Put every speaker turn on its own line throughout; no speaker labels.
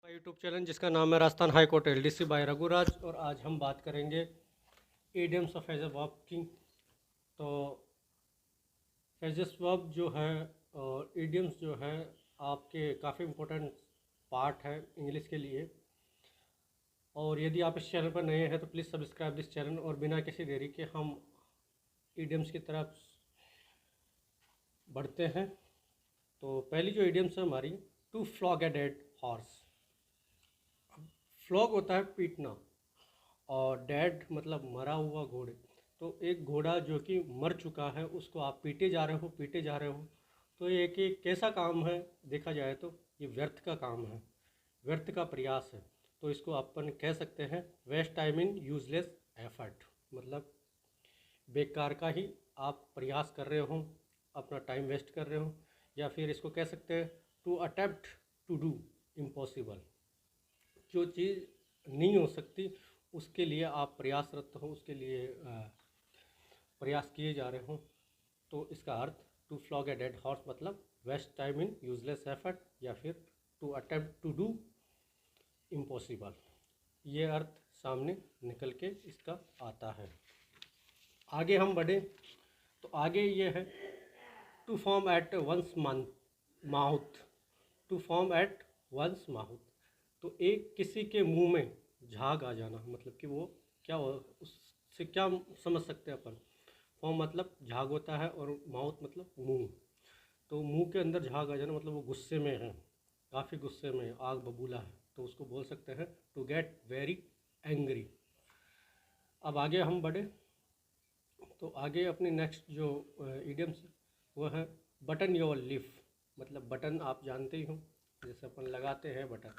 YouTube channel जिसका नाम है Rajasthan high court LDC by Raghuraj. और आज हम बात करेंगे इडियम्स ऑफ फ्रेजल वर्ब की। तो फ्रेजल वर्ब जो है और इडियम्स जो है आपके काफ़ी इम्पोर्टेंट पार्ट है इंग्लिश के लिए। और यदि आप इस चैनल पर नए हैं तो प्लीज़ सब्सक्राइब दिस चैनल। और बिना किसी देरी के हम इडियम्स की तरफ बढ़ते हैं। तो पहली जो इडियम्स है हमारी, to flog a dead horse. Flog होता है पीटना, और डेड मतलब मरा हुआ घोड़े। तो एक घोड़ा जो कि मर चुका है उसको आप पीटे जा रहे हो। तो ये कि कैसा काम है, देखा जाए तो ये व्यर्थ का काम है, व्यर्थ का प्रयास है। तो इसको अपन कह सकते हैं waste time in useless effort. मतलब बेकार का ही आप प्रयास कर रहे हो, अपना टाइम वेस्ट कर रहे हो। या फिर इसको कह सकते हैं to attempt to do impossible. जो चीज़ नहीं हो सकती उसके लिए आप प्रयासरत हो, उसके लिए प्रयास किए जा रहे हो। तो इसका अर्थ to flog a dead horse मतलब waste time in useless effort, या फिर to attempt to do impossible. ये अर्थ सामने निकल के इसका आता है। आगे हम बढ़े तो आगे ये है to form at one's mouth. To form at one's mouth, तो एक किसी के मुंह में झाग आ जाना। मतलब कि वो क्या हो, उससे क्या समझ सकते हैं अपन। फॉर्म मतलब झाग होता है और माउथ मतलब मुंह। तो मुंह के अंदर झाग आ जाना मतलब वो गुस्से में है, काफ़ी गुस्से में है, आग बबूला है। तो उसको बोल सकते हैं टू गेट वेरी एंग्री। अब आगे हम बढ़े तो आगे अपनी नेक्स्ट जो इडियम्स वो है बटन योर लिप। मतलब बटन आप जानते ही हो, जैसे अपन लगाते हैं बटन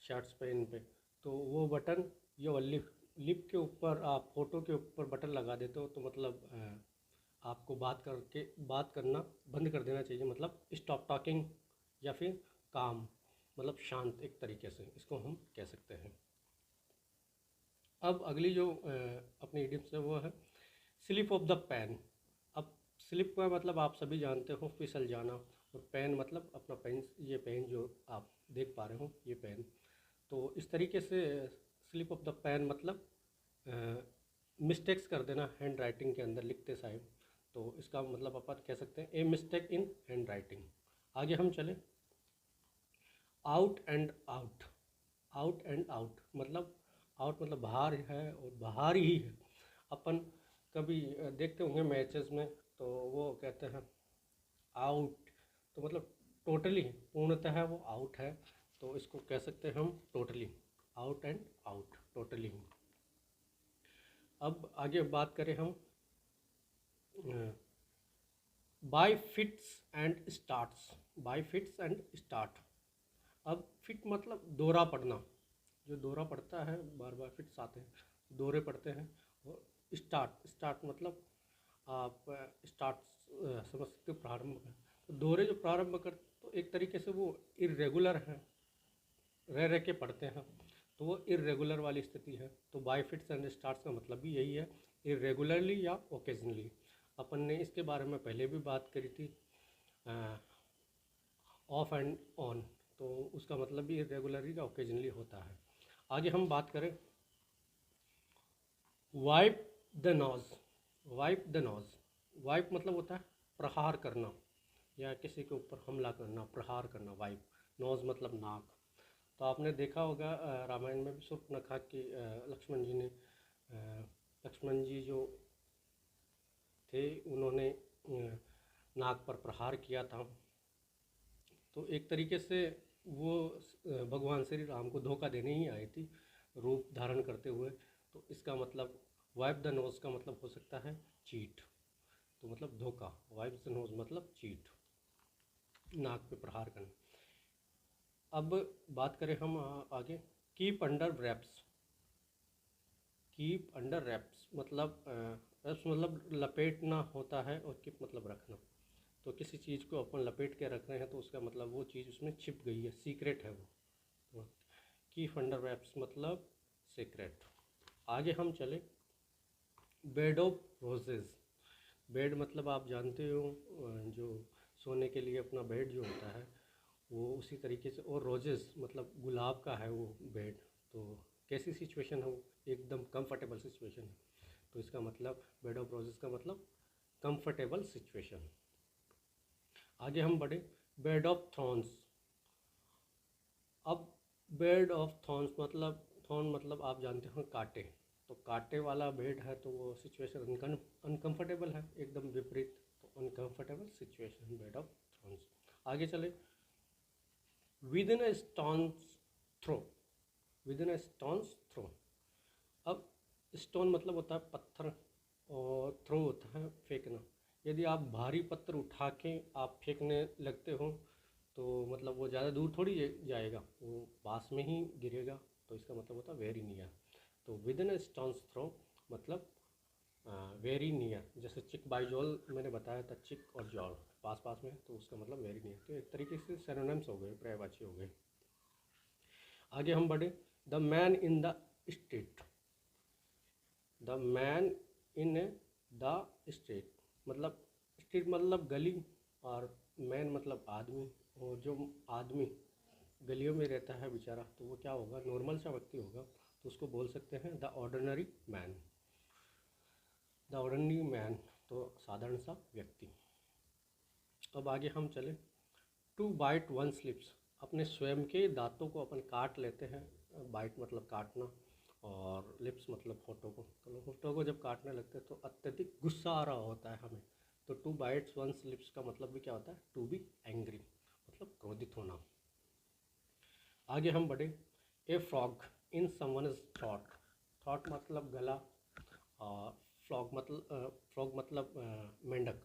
शर्ट्स पे, इन पे। तो वो बटन योर लिप, लिप के ऊपर आप फोटो के ऊपर बटन लगा देते हो। तो मतलब आपको बात करना बंद कर देना चाहिए। मतलब स्टॉप टॉकिंग, या फिर काम मतलब शांत, एक तरीके से इसको हम कह सकते हैं। अब अगली जो अपनी इडियम्स है वो है स्लिप ऑफ द पेन। अब स्लिप का मतलब आप सभी जानते हो, फिसल जाना। और पेन मतलब अपना पेन, ये पेन जो आप देख पा रहे हो ये पेन। तो इस तरीके से स्लिप ऑफ द पेन मतलब मिस्टेक्स कर देना हैंड राइटिंग के अंदर लिखते टाइम। तो इसका मतलब अपन कह सकते हैं a mistake in hand writing. आगे हम चले out and out. Out and out मतलब आउट मतलब बाहर है और बाहर ही है। अपन कभी देखते होंगे मैचेस में, तो वो कहते हैं आउट। तो मतलब टोटली, पूर्णतः वो आउट है। तो इसको कह सकते हैं हम totally, out and out, totally. अब आगे बात करें हम bye fits and starts. Bye fits and start. अब फिट मतलब दौरा पड़ना, जो दौरा पड़ता है, बार बार फिट्स आते हैं, दौरे पड़ते हैं। और स्टार्ट, स्टार्ट मतलब आप स्टार्ट समझ सकते हो, प्रारंभ है। तो दौरे जो प्रारंभ कर, तो एक तरीके से वो इरेगुलर है, रह के पढ़ते हैं। तो वो इरेगुलर वाली स्थिति है। तो बाय फिट्स एंड स्टार्ट्स का मतलब भी यही है, इरेगुलरली या ओकेजनली। अपन ने इसके बारे में पहले भी बात करी थी, ऑफ एंड ऑन। तो उसका मतलब भी इरेगुलरली या ओकेजनली होता है। आगे हम बात करें wipe the nose. Wipe the nose, wipe मतलब होता है प्रहार करना, या किसी के ऊपर हमला करना, प्रहार करना। वाइप, नोज मतलब नाक। तो आपने देखा होगा रामायण में भी शूर्पणखा की लक्ष्मण जी ने लक्ष्मण जी जो थे उन्होंने नाक पर प्रहार किया था। तो एक तरीके से वो भगवान श्री राम को धोखा देने ही आई थी, रूप धारण करते हुए। तो इसका मतलब वाइप द नोज का मतलब हो सकता है चीट। तो मतलब धोखा, वाइप द नोज मतलब चीट, नाक पे प्रहार करना। अब बात करें हम आगे keep under raps. Keep under raps मतलब रैप्स मतलब लपेटना होता है, और कीप मतलब रखना। तो किसी चीज़ को अपन लपेट के रख रहे हैं तो उसका मतलब वो चीज़ उसमें छिप गई है, सीक्रेट है वो। तो कीप अंडर रैप्स मतलब सीक्रेट। आगे हम चले बेड ऑफ रोजेज़। बेड मतलब आप जानते हो जो सोने के लिए अपना बेड जो होता है, वो उसी तरीके से। और रोजेस मतलब गुलाब का है वो बेड, तो कैसी सिचुएशन है वो, एकदम कंफर्टेबल सिचुएशन है। तो इसका मतलब बेड ऑफ रोजेस का मतलब कंफर्टेबल सिचुएशन। आगे हम बढ़े, बेड ऑफ थॉर्न्स। अब बेड ऑफ थॉर्न्स मतलब, थॉर्न मतलब आप जानते हो कांटे, तो कांटे वाला बेड है तो वो सिचुएशन अनकंफर्टेबल है, एकदम विपरीत। तो uncomfortable situation, bed of thorns. आगे चले, within a stone's throw. Within a stone's throw. अब स्टोन मतलब होता है पत्थर, और थ्रो होता है फेंकना। यदि आप भारी पत्थर उठा के आप फेंकने लगते हो तो मतलब वो ज़्यादा दूर थोड़ी जाएगा, वो पास में ही गिरेगा। तो इसका मतलब होता है वेरी नियर। तो विद इन स्टोन्स थ्रो मतलब वेरी नियर। जैसे चिक बाई जॉल मैंने बताया था, चिक और जॉल पास पास में, तो उसका मतलब वेरी नियर। तो एक तरीके से सिनोनिम्स हो गए, पर्यायवाची हो गए। आगे हम बढ़े, the man in the street. The man in the street मतलब, स्ट्रीट मतलब गली, और मैन मतलब आदमी। और जो आदमी गलियों में रहता है बेचारा, तो वो क्या होगा, नॉर्मल सा व्यक्ति होगा, तो उसको बोल सकते हैं the ordinary man. The ordinary man तो साधारण सा व्यक्ति। अब आगे हम चले, टू बाइट वन स्लिप्स। अपने स्वयं के दांतों को अपन काट लेते हैं। बाइट मतलब काटना, और लिप्स मतलब होठों को। तो होठों को जब काटने लगते हैं तो अत्यधिक गुस्सा आ रहा होता है हमें। तो टू बाइट्स वन स्लिप्स का मतलब भी क्या होता है, टू बी एंग्री मतलब क्रोधित होना। आगे हम बढ़े, ए frog in someone's thought. Thought मतलब गला, और फ्रॉग मतलब मेंढक।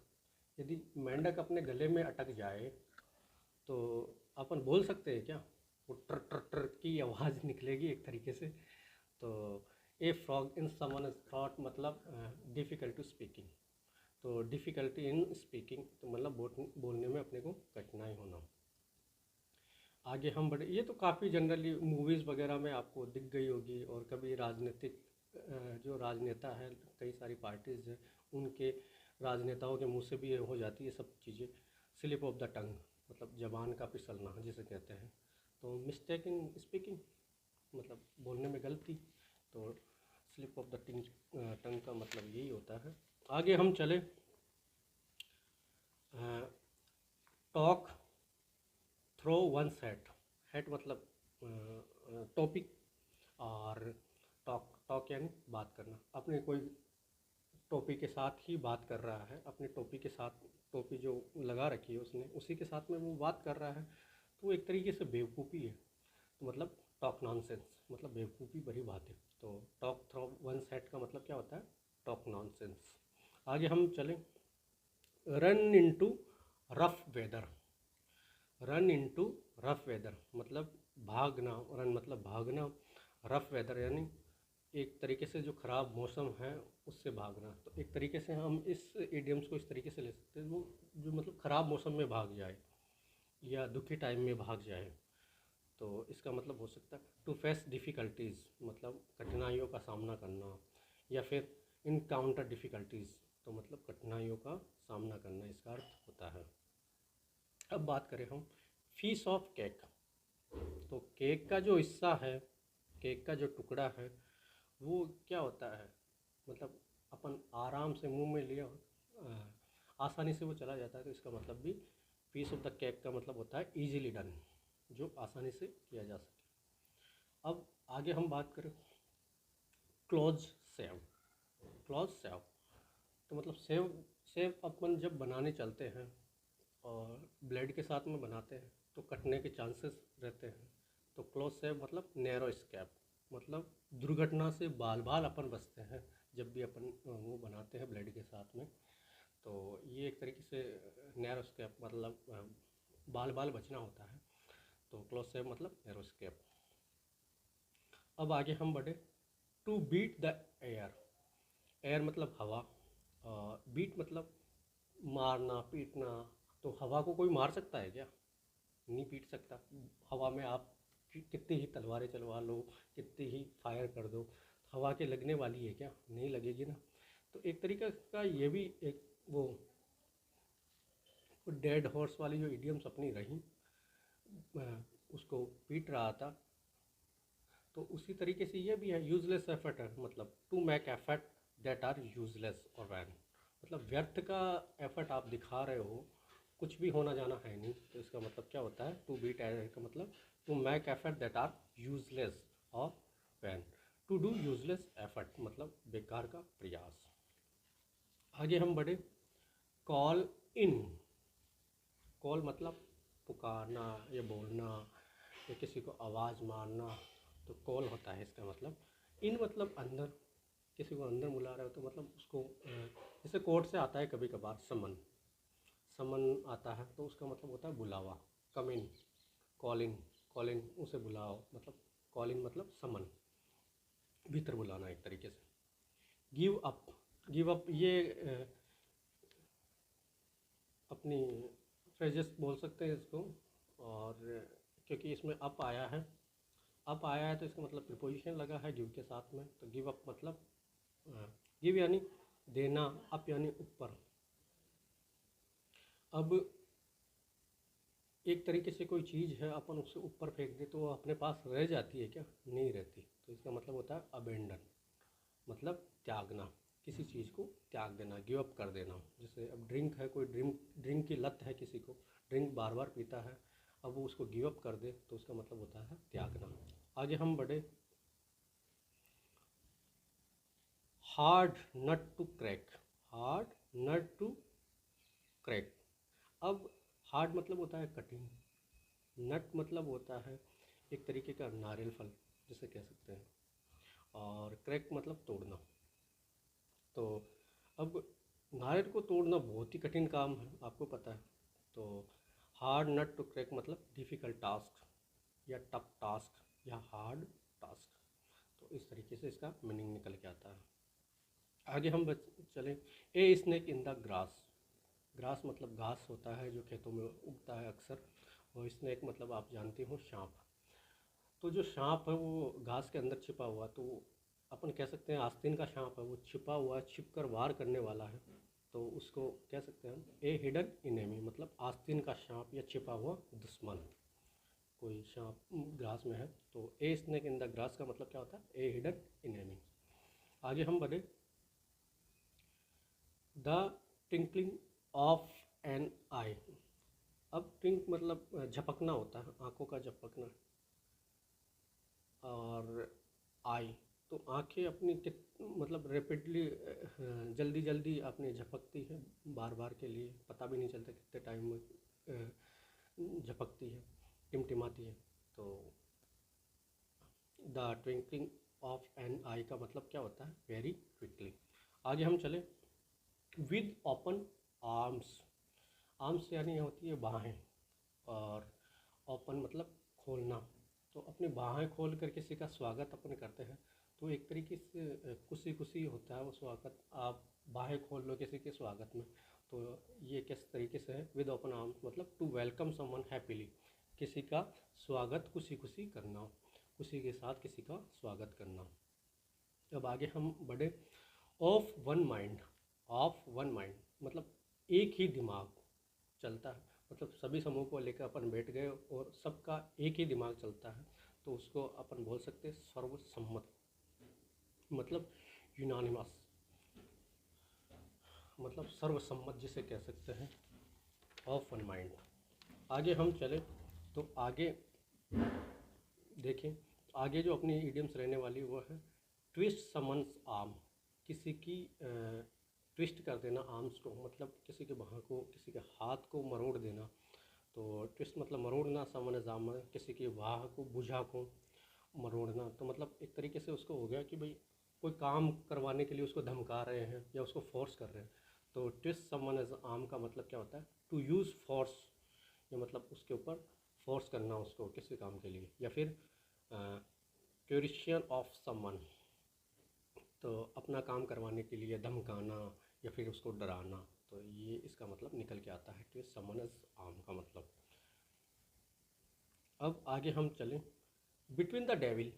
यदि मेंढक अपने गले में अटक जाए तो अपन बोल सकते हैं क्या, वो ट्र ट्र ट्र की आवाज़ निकलेगी एक तरीके से। तो ए फ्रॉग इन समवन थॉट मतलब डिफ़िकल्ट टू स्पीकिंग। तो डिफ़िकल्टी इन स्पीकिंग तो मतलब बोलने में अपने को कठिनाई होना। आगे हम बढ़े, ये तो काफ़ी जनरली मूवीज़ वगैरह में आपको दिख गई होगी। और कभी राजनीतिक जो राजनेता है, कई सारी पार्टीज़ हैं, उनके राजनेताओं के मुंह से भी ये हो जाती है सब चीज़ें। स्लिप ऑफ द टंग मतलब जबान का फिसलना जिसे कहते हैं। तो मिस्टेक इन स्पीकिंग मतलब बोलने में गलती। तो स्लिप ऑफ द टंग का मतलब यही होता है। आगे हम चले, talk through one's hat. Hat मतलब टॉपिक, और टॉक टॉक यानी बात करना। अपने कोई टोपी के साथ ही बात कर रहा है, अपनी टोपी के साथ, टोपी जो लगा रखी है उसने, उसी के साथ में वो बात कर रहा है, तो वो एक तरीके से बेवकूफ़ी है। तो मतलब टॉक नॉनसेंस मतलब बेवकूफ़ी भरी बातें। तो टॉक थ्रो वन सेट का मतलब क्या होता है, टॉक नॉनसेंस। आगे हम चलें, run into rough weather. Run into rough weather मतलब भागना। रन मतलब भागना, रफ वेदर यानी एक तरीके से जो ख़राब मौसम है उससे भागना। तो एक तरीके से हम इस इडियम्स को इस तरीके से ले सकते हैं, वो जो मतलब ख़राब मौसम में भाग जाए या दुखी टाइम में भाग जाए। तो इसका मतलब हो सकता है टू फेस डिफ़िकल्टीज़ मतलब कठिनाइयों का सामना करना, या फिर इनकाउंटर डिफ़िकल्टीज़ तो मतलब कठिनाइयों का सामना करना, इसका अर्थ होता है। अब बात करें हम पीस ऑफ केक। तो केक का जो हिस्सा है, केक का जो टुकड़ा है, वो क्या होता है, मतलब अपन आराम से मुंह में लिया, आसानी से वो चला जाता है। तो इसका मतलब भी पीस ऑफ द केक का मतलब होता है इजीली डन, जो आसानी से किया जा सके। अब आगे हम बात करें क्लोज सेव। क्लोज सेव तो मतलब सेव, सेव अपन जब बनाने चलते हैं और ब्लेड के साथ में बनाते हैं तो कटने के चांसेस रहते हैं। तो क्लोज सेव मतलब नैरो स्कैप मतलब दुर्घटना से बाल बाल अपन बचते हैं जब भी अपन वो बनाते हैं ब्लेड के साथ में। तो ये एक तरीके से नैरो स्कैप मतलब बाल बाल बचना होता है। तो क्लोज सेव मतलब नैरो स्कैप। अब आगे हम बढ़े, to beat the air. Air मतलब हवा, बीट मतलब मारना पीटना। तो हवा को कोई मार सकता है क्या, नहीं पीट सकता। हवा में आप कितनी ही तलवारें चलवा लो, कितनी ही फायर कर दो, हवा के लगने वाली है क्या, नहीं लगेगी ना। तो एक तरीका का ये भी एक वो डेड हॉर्स वाली जो इडियम्स अपनी रही, उसको पीट रहा था। तो उसी तरीके से ये भी है, यूजलेस एफर्ट है, मतलब to make effort that are useless और वैन, मतलब व्यर्थ का एफर्ट आप दिखा रहे हो, कुछ भी होना जाना है नहीं। तो इसका मतलब क्या होता है, टू बीट का मतलब to make effort that are useless और vain, to do useless effort मतलब बेकार का प्रयास। आगे हम बढ़े, कॉल इन। कॉल मतलब पुकारना या बोलना या किसी को आवाज़ मारना, तो कॉल होता है इसका मतलब। इन मतलब अंदर, किसी को अंदर बुला रहे हो तो मतलब उसको जैसे कोर्ट से आता है कभी कभार समन, समन आता है तो उसका मतलब होता है बुलावा। कम इन, कॉल इन, कॉल इन उसे बुलाओ, मतलब कॉल इन मतलब समन, भीतर बुलाना एक तरीके से। गिव अप, गिव अप ये अपनी फ्रेजेस बोल सकते हैं इसको। और क्योंकि इसमें अप आया है, अप आया है तो इसका मतलब प्रीपोजिशन लगा है गिव के साथ में, तो गिव अप मतलब गिव यानी देना, अप यानी ऊपर। अब एक तरीके से कोई चीज़ है, अपन उससे ऊपर फेंक दे तो वो अपने पास रह जाती है क्या, नहीं रहती। तो इसका मतलब होता है अबेंडन, मतलब त्यागना, किसी चीज़ को त्याग देना, गिव अप कर देना। जैसे अब ड्रिंक है, कोई ड्रिंक ड्रिंक की लत है किसी को, ड्रिंक बार बार पीता है, अब वो उसको गिव अप कर दे तो उसका मतलब होता है त्यागना। आगे हम बढ़े, hard nut to crack, hard nut to crack. अब हार्ड मतलब होता है कठिन, नट मतलब होता है एक तरीके का नारियल फल जिसे कह सकते हैं, और क्रैक मतलब तोड़ना। तो अब नारियल को तोड़ना बहुत ही कठिन काम है, आपको पता है। तो हार्ड नट टू क्रैक मतलब डिफ़िकल्ट टास्क या टफ टास्क या हार्ड टास्क। तो इस तरीके से इसका मीनिंग निकल के आता है। आगे हम चलें, a snake in the grass. Grass मतलब घास होता है जो खेतों में उगता है अक्सर, और स्नेक मतलब आप जानते हो सांप। तो जो सांप है वो घास के अंदर छिपा हुआ, तो अपन कह सकते हैं आस्तीन का सांप है, वो छिपा हुआ, छिप कर वार करने वाला है, तो उसको कह सकते हैं हम ए हिडन इनेमी, मतलब आस्तीन का सांप या छिपा हुआ दुश्मन। कोई सांप ग्रास में है तो a snake in the grass का मतलब क्या होता है, ए हिडन इनेमी। आगे हम बढ़े, द ट्विंकलिंग ऑफ एन आई। अब ट्विंक मतलब झपकना होता है, आंखों का झपकना, और आई तो आंखें अपनी मतलब रैपिडली जल्दी जल्दी अपनी झपकती है, बार बार के लिए पता भी नहीं चलता कितने टाइम में झपकती है, टिमटिमाती है। तो द ट्विंकलिंग ऑफ एन आई का मतलब क्या होता है, वेरी क्विकली। आगे हम चले, विद ओपन आर्म्स। आर्म्स यानी होती है बाहें, और ओपन मतलब खोलना। तो अपनी बाहें खोल कर किसी का स्वागत अपन करते हैं, तो एक तरीके से खुशी खुशी होता है वो स्वागत, आप बाहें खोल लो किसी के स्वागत में। तो ये किस तरीके से है, विद ओपन आर्म्स मतलब टू वेलकम समवन हैप्पीली, किसी का स्वागत खुशी खुशी करना, खुशी के साथ किसी का स्वागत करना। अब आगे हम बढ़े, of one mind. Of one mind मतलब एक ही दिमाग चलता है, मतलब सभी समूह को लेकर अपन बैठ गए और सबका एक ही दिमाग चलता है, तो उसको अपन बोल सकते हैं सर्वसम्मत, मतलब यूनानिमस, मतलब सर्वसम्मत जिसे कह सकते हैं, ऑफ वन माइंड। आगे हम चले तो आगे देखें, आगे जो अपनी इडियम्स रहने वाली वो है, ट्विस्ट समन्स आर्म, किसी की ट्विस्ट कर देना आर्म्स को, मतलब किसी के बाह को, किसी के हाथ को मरोड़ देना। तो ट्विस्ट मतलब मरोड़ना, समन जाम, किसी की वाह को, भुजा को मरोड़ना। तो मतलब एक तरीके से उसको हो गया कि भाई कोई काम करवाने के लिए उसको धमका रहे हैं या उसको फोर्स कर रहे हैं। तो ट्विस्ट समन एज आर्म का मतलब क्या होता है, टू यूज़ फोर्स, या मतलब उसके ऊपर फोर्स करना उसको किसी काम के लिए, या फिर क्यूरिशियन ऑफ समन, तो अपना काम करवाने के लिए धमकाना या फिर उसको डराना। तो ये इसका मतलब निकल के आता है, ट्विस्ट समन एज आर्म का मतलब। अब आगे हम चलें, between the devil,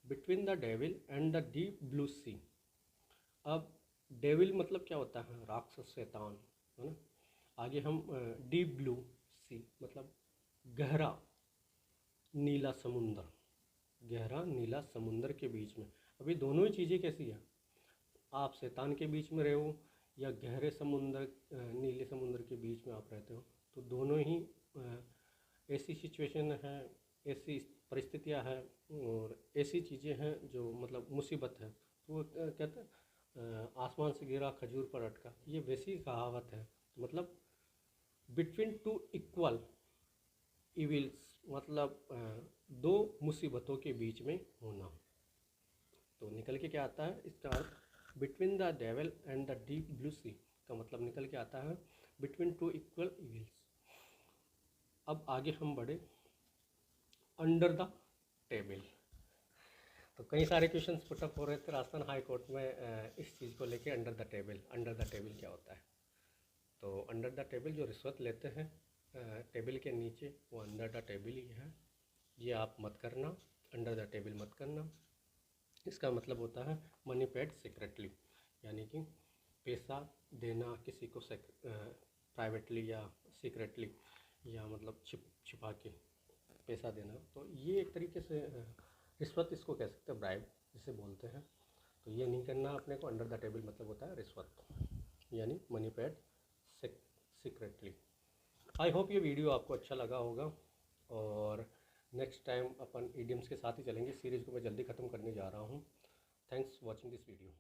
between the devil and the deep blue sea. अब डेविल मतलब क्या होता है, राक्षस, शैतान, है ना। आगे हम डीप ब्लू सी मतलब गहरा नीला समुंदर, गहरा नीला समुंदर के बीच में। अभी दोनों ही चीज़ें कैसी हैं, आप शैतान के बीच में रहे हो या गहरे समुंदर नीले समुंदर के बीच में आप रहते हो, तो दोनों ही ऐसी सिचुएशन है, ऐसी परिस्थितियां हैं और ऐसी चीज़ें हैं जो मतलब मुसीबत है। तो वो कहते हैं आसमान से गिरा खजूर पर अटका, ये वैसी कहावत है। मतलब बिटवीन टू इक्वल इविल्स, मतलब दो मुसीबतों के बीच में होना। तो निकल के क्या आता है इसका अर्थ, between the devil and the deep blue sea का मतलब निकल के आता है बिटवीन टू इक्वल इविल्स। अब आगे हम बढ़े, अंडर द टेबल। तो कई सारे क्वेश्चंस पुटअप हो रहे थे राजस्थान हाई कोर्ट में इस चीज़ को लेके, under the table. Under the table क्या होता है? तो अंडर द टेबल जो रिश्वत लेते हैं टेबल के नीचे, वो अंडर द टेबल ही है। ये आप मत करना, अंडर द टेबल मत करना। इसका मतलब होता है मनी पेड सीक्रेटली, यानी कि पैसा देना किसी को प्राइवेटली या सीक्रेटली, या मतलब छिपा के पैसा देना। तो ये एक तरीके से रिश्वत इसको कह सकते हैं, ब्राइब जिसे बोलते हैं। तो ये नहीं करना अपने को। अंडर द टेबल मतलब होता है रिश्वत, यानी money paid secretly. I hope ये वीडियो आपको अच्छा लगा होगा, और नेक्स्ट टाइम अपन इडियम्स के साथ ही चलेंगे। सीरीज़ को मैं जल्दी ख़त्म करने जा रहा हूँ। Thanks watching this video.